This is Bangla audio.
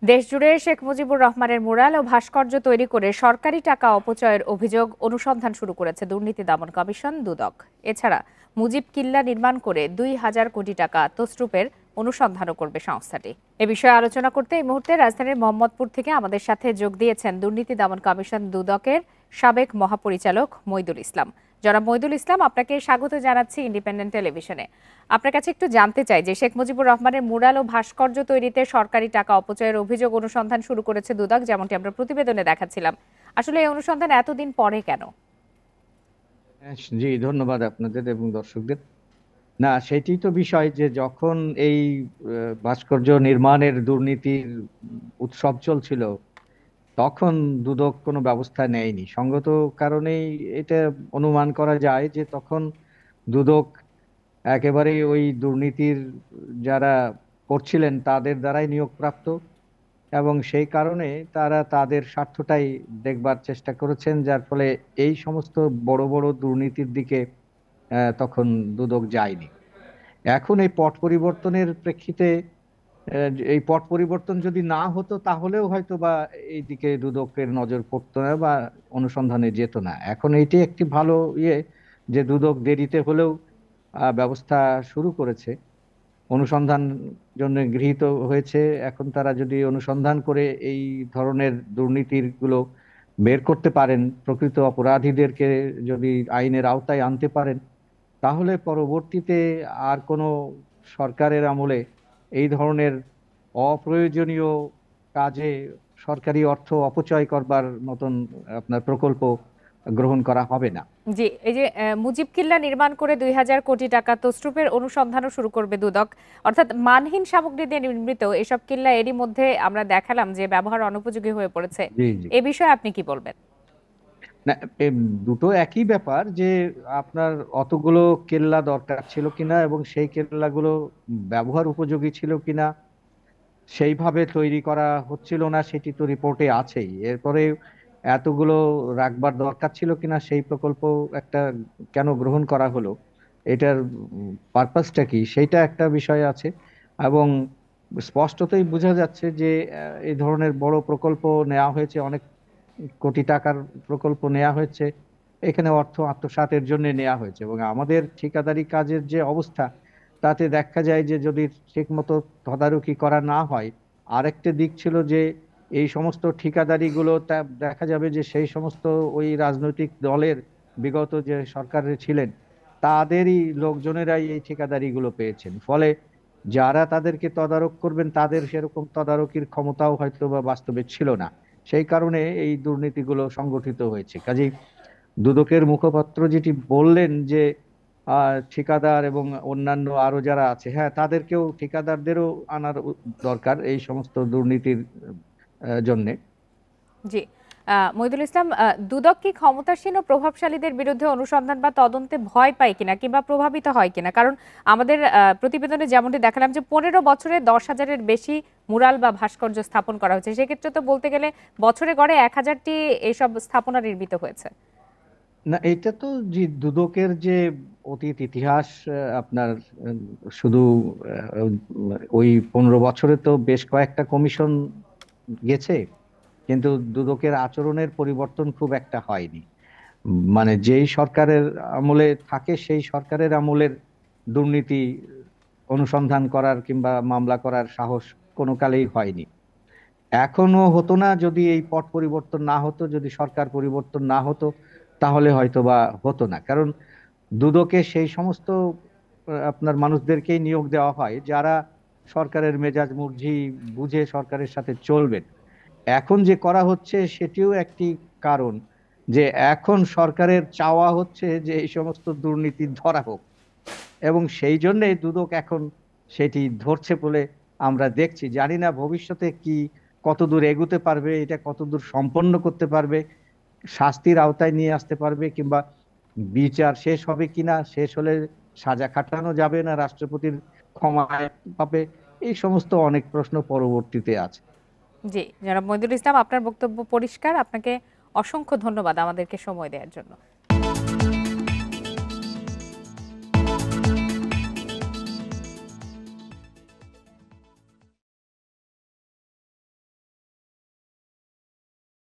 দেশজুড়ে শেখ মুজিবুর রহমানের মুরাল ও ভাস্কর্য তৈরি করে সরকারি টাকা অপচয়ের অভিযোগ অনুসন্ধান শুরু করেছে দুর্নীতি দমন কমিশন দুদক। এছাড়া মুজিব কিল্লা নির্মাণ করে ২,০০০ কোটি টাকা তছরূপের অনুসন্ধানও করবে সংস্থাটি। এ বিষয়ে আলোচনা করতে এই মুহূর্তে রাজধানীর মোহাম্মদপুর থেকে আমাদের সাথে যোগ দিয়েছেন দুর্নীতি দমন কমিশন দুদকের সাবেক মহাপরিচালক মইদুল ইসলাম। জনাব মইদুল ইসলাম, আপনাকে স্বাগত জানাচ্ছি ইন্ডিপেন্ডেন্ট টেলিভিশনে। আপনার কাছে একটু জানতে চাই যে শেখ মুজিবুর রহমানের মুরাল ও ভাস্কর্য তৈরিতে সরকারি টাকা অপচয়ের অভিযোগ অনুসন্ধান শুরু করেছে দুদক, যেমনটি আমরা প্রতিবেদনে দেখাচ্ছিলাম। আসলে এই অনুসন্ধান এতদিন পরে কেন? জি, ধন্যবাদ আপনাদের এবং দর্শকদের। না, সেটি তো বিষয় যে যখন এই ভাস্কর্য নির্মাণের দুর্নীতির উৎসব চলছিল, তখন দুদক কোনো ব্যবস্থা নেয়নি। সঙ্গত কারণেই এটা অনুমান করা যায় যে তখন দুদক একেবারে ওই দুর্নীতির যারা করছিলেন তাদের দ্বারাই নিয়োগপ্রাপ্ত, এবং সেই কারণে তারা তাদের স্বার্থটাই দেখবার চেষ্টা করেছেন, যার ফলে এই সমস্ত বড় বড় দুর্নীতির দিকে তখন দুদক যায়নি। এখন এই পট পরিবর্তনের প্রেক্ষিতে এই পট পরিবর্তন যদি না হতো তাহলেও হয়তো বা এই দিকে দুদকের নজর পড়তো না বা অনুসন্ধানে যেত না। এখন এইটি একটি ভালো যে দুদক দেরিতে হলেও ব্যবস্থা শুরু করেছে, অনুসন্ধান জন্য গৃহীত হয়েছে। এখন তারা যদি অনুসন্ধান করে এই ধরনের দুর্নীতির গুলো বের করতে পারেন, প্রকৃত অপরাধীদেরকে যদি আইনের আওতায় আনতে পারেন, তাহলে পরবর্তীতে আর কোনো সরকারের আমলে এই ধরনের অপ্রয়োজনীয় কাজে সরকারি অর্থ অপচয় করবার মতন আপনার প্রকল্প গ্রহণ করা হবে না। জি, এই যে মুজিব কিল্লা নির্মাণ করে ২,০০০ কোটি টাকা তছরূপের অনুসন্ধানও শুরু করবে দুদক। অর্থাৎ মানহীন সামগ্রী দিয়ে নির্মিত এসব কিল্লা এরই মধ্যে আমরা দেখালাম যে ব্যবহার অনুপযোগী হয়ে পড়েছে। জি, জি। এ বিষয়ে আপনি কি বলবেন? না, দুটো একই ব্যাপার যে আপনার অতগুলো কেল্লা দরকার ছিল কিনা এবং সেই কেল্লাগুলো ব্যবহার উপযোগী ছিল কিনা, সেইভাবে তৈরি করা হচ্ছিল না সেটি তো রিপোর্টে আছেই। এরপরে এতগুলো রাখবার দরকার ছিল কিনা, সেই প্রকল্প একটা কেন গ্রহণ করা হলো, এটার পারপাসটা কি, সেইটা একটা বিষয় আছে। এবং স্পষ্টতই বোঝা যাচ্ছে যে এই ধরনের বড় প্রকল্প নেওয়া হয়েছে, অনেক কোটি টাকার প্রকল্প নেওয়া হয়েছে, এখানে অর্থ আত্মসাতের জন্য নেওয়া হয়েছে। এবং আমাদের ঠিকাদারি কাজের যে অবস্থা, তাতে দেখা যায় যে যদি ঠিকমতো তদারকি করা না হয়, আরেকটা দিক ছিল যে এই সমস্ত ঠিকাদারি গুলো দেখা যাবে যে সেই সমস্ত ওই রাজনৈতিক দলের বিগত যে সরকারে ছিলেন তাদেরই লোকজনেরাই এই ঠিকাদারি গুলো পেয়েছেন। ফলে যারা তাদেরকে তদারক করবেন তাদের সেরকম তদারকির ক্ষমতাও হয়তো বা বাস্তবে ছিল না। সেই কারণে এই দুর্নীতিগুলো সংগঠিত হয়েছে। কাজেই দুদকের মুখপাত্র যেটি বললেন যে ঠিকাদার এবং অন্যান্য আরো যারা আছে, হ্যাঁ, তাদেরকেও ঠিকাদারদেরও আনার দরকার এই সমস্ত দুর্নীতির জন্যে। জি, মইদুল ইসলাম, দুদক কি ক্ষমতাসীন ও প্রভাবশালীদের বিরুদ্ধে অনুসন্ধান বা তদন্তে ভয় পায় কিনা কিংবা প্রভাবিত হয় কিনা? কারণ আমাদের প্রতিবেদনে যেমনটি দেখালাম যে ১৫ বছরে ১০,০০০-এর বেশি মুরাল বা ভাস্কর্য স্থাপন করা হয়েছে। সেক্ষেত্রে তো বলতে গেলে বছরে গড়ে ১,০০০টি এইসব স্থাপনা নির্মিত হয়েছে। না, এটা তো যে দুদকের যে অতীত ইতিহাস, আপনার শুধু ওই 15 বছরে তো বেশ কয়েকটা কমিশন গেছে, কিন্তু দুদকের আচরণের পরিবর্তন খুব একটা হয়নি। মানে যেই সরকারের আমলে থাকে সেই সরকারের আমলের দুর্নীতি অনুসন্ধান করার কিংবা মামলা করার সাহস কোনো কালেই হয়নি। এখনো হতো না যদি এই পট পরিবর্তন না হতো, যদি সরকার পরিবর্তন না হতো, তাহলে হয়তো বা হতো না। কারণ দুদকে সেই সমস্ত আপনার মানুষদেরকেই নিয়োগ দেওয়া হয় যারা সরকারের মেজাজ মর্জি বুঝে সরকারের সাথে চলবেন। এখন যে করা হচ্ছে সেটিও একটি কারণ, যে এখন সরকারের চাওয়া হচ্ছে যে এই সমস্ত দুর্নীতি ধরা হোক, এবং সেই জন্যে দুদক এখন সেটি ধরছে বলে আমরা দেখছি। জানি না ভবিষ্যতে কি কতদূর এগুতে পারবে, এটা কতদূর সম্পন্ন করতে পারবে, শাস্তির আওতায় নিয়ে আসতে পারবে, কিংবা বিচার শেষ হবে কিনা, শেষ হলে সাজা খাটানো যাবে না, রাষ্ট্রপতির ক্ষমা পাবে, এই সমস্ত অনেক প্রশ্ন পরবর্তীতে আছে। জি, জনাব মইদুল ইসলাম, আপনার বক্তব্য পরিষ্কার। আপনাকে অসংখ্য ধন্যবাদ আমাদেরকে সময় দেওয়ার জন্য।